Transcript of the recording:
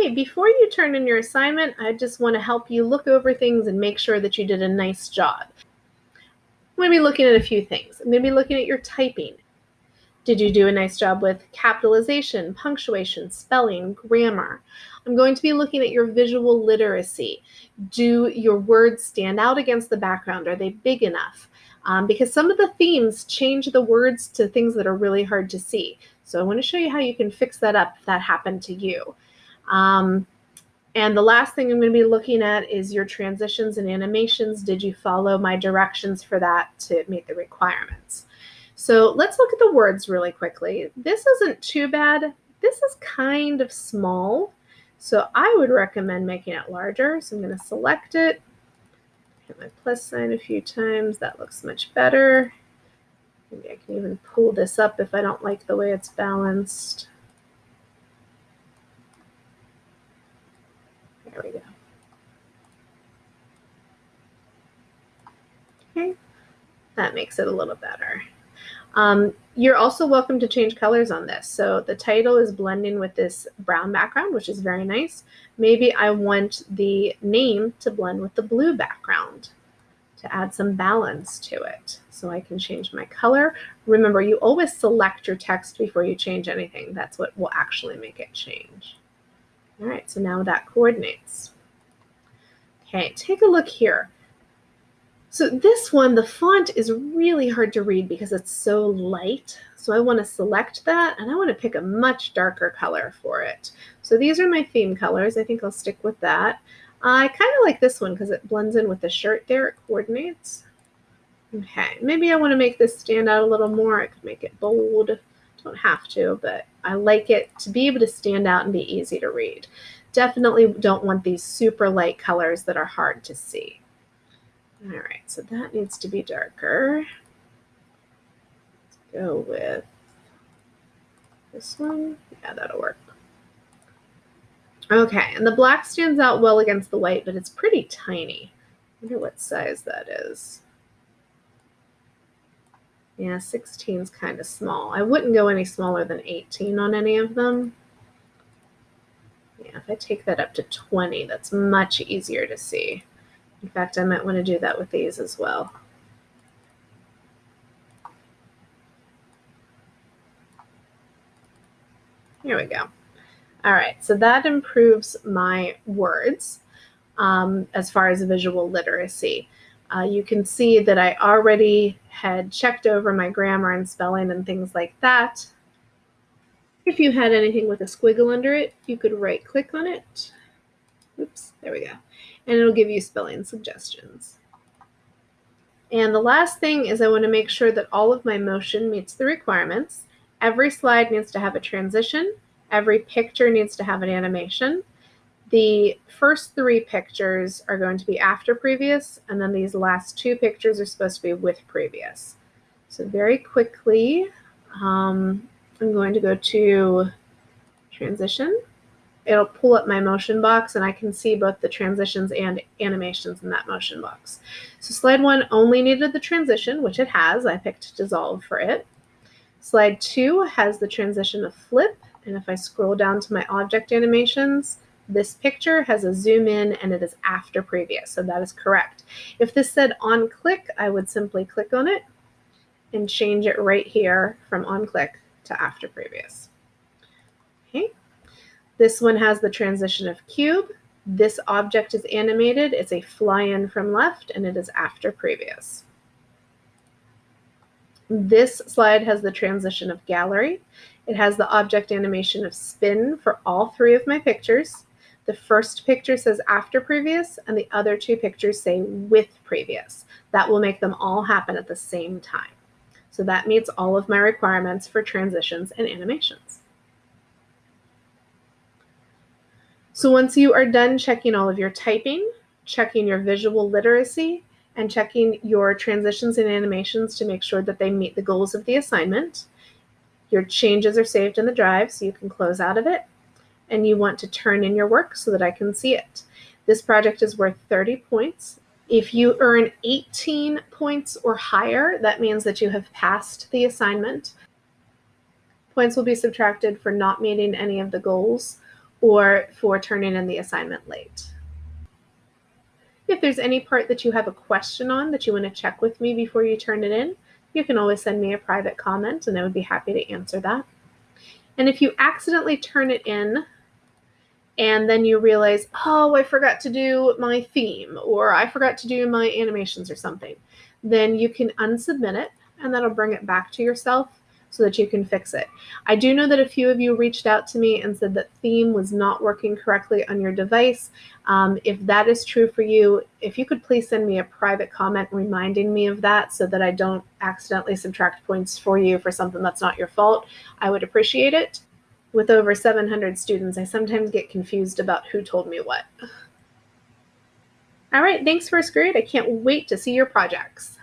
Hey, before you turn in your assignment, I just want to help you look over things and make sure that you did a nice job. I'm going to be looking at a few things. I'm going to be looking at your typing. Did you do a nice job with capitalization, punctuation, spelling, grammar? I'm going to be looking at your visual literacy. Do your words stand out against the background? Are they big enough? Because some of the themes change the words to things that are really hard to see. So I want to show you how you can fix that up if that happened to you. And the last thing I'm going to be looking at is your transitions and animations. Did you follow my directions for that to meet the requirements? So let's look at the words really quickly. This isn't too bad. This is kind of small. So I would recommend making it larger. So I'm going to select it, hit my plus sign a few times. That looks much better. Maybe I can even pull this up if I don't like the way it's balanced. There we go. Okay, that makes it a little better. You're also welcome to change colors on this. So the title is blending with this brown background, which is very nice. Maybe I want the name to blend with the blue background to add some balance to it. So I can change my color. Remember, you always select your text before you change anything. That's what will actually make it change. All right, so now that coordinates. Okay, take a look here. So this one, the font is really hard to read because it's so light. So I want to select that and I want to pick a much darker color for it. So these are my theme colors. I think I'll stick with that. I kind of like this one because it blends in with the shirt there. It coordinates. Okay, maybe I want to make this stand out a little more. I could make it bold. Don't have to, but I like it to be able to stand out and be easy to read. Definitely don't want these super light colors that are hard to see. All right, so that needs to be darker. Let's go with this one. Yeah, that'll work. Okay, and the black stands out well against the white, but it's pretty tiny. I wonder what size that is. Yeah, 16 is kind of small. I wouldn't go any smaller than 18 on any of them. Yeah, if I take that up to 20, that's much easier to see. In fact, I might want to do that with these as well. Here we go. All right, so that improves my words as far as visual literacy. You can see that I already had checked over my grammar and spelling and things like that. If you had anything with a squiggle under it, you could right-click on it. Oops, there we go. And it'll give you spelling suggestions. And the last thing is I want to make sure that all of my motion meets the requirements. Every slide needs to have a transition. Every picture needs to have an animation. The first 3 pictures are going to be after previous, and then these last 2 pictures are supposed to be with previous. So very quickly, I'm going to go to transition. It'll pull up my motion box and I can see both the transitions and animations in that motion box. So slide 1 only needed the transition, which it has. I picked dissolve for it. Slide 2 has the transition of flip, and if I scroll down to my object animations, this picture has a zoom in and it is after previous, so that is correct. If this said on click, I would simply click on it and change it right here from on click to after previous. Okay. This one has the transition of cube. This object is animated. It's a fly-in from left, and it is after previous. This slide has the transition of gallery. It has the object animation of spin for all 3 of my pictures. The first picture says after previous, and the other 2 pictures say with previous. That will make them all happen at the same time. So that meets all of my requirements for transitions and animations. So once you are done checking all of your typing, checking your visual literacy, and checking your transitions and animations to make sure that they meet the goals of the assignment, your changes are saved in the drive so you can close out of it, and you want to turn in your work so that I can see it. This project is worth 30 points. If you earn 18 points or higher, that means that you have passed the assignment. Points will be subtracted for not meeting any of the goals or for turning in the assignment late. If there's any part that you have a question on that you want to check with me before you turn it in, you can always send me a private comment and I would be happy to answer that. And if you accidentally turn it in and then you realize, oh, I forgot to do my theme or I forgot to do my animations or something, then you can unsubmit it and that'll bring it back to yourself so that you can fix it. I do know that a few of you reached out to me and said that theme was not working correctly on your device. If that is true for you, if you could please send me a private comment reminding me of that so that I don't accidentally subtract points for you for something that's not your fault, I would appreciate it. With over 700 students, I sometimes get confused about who told me what. All right, thanks for Screwed. I can't wait to see your projects.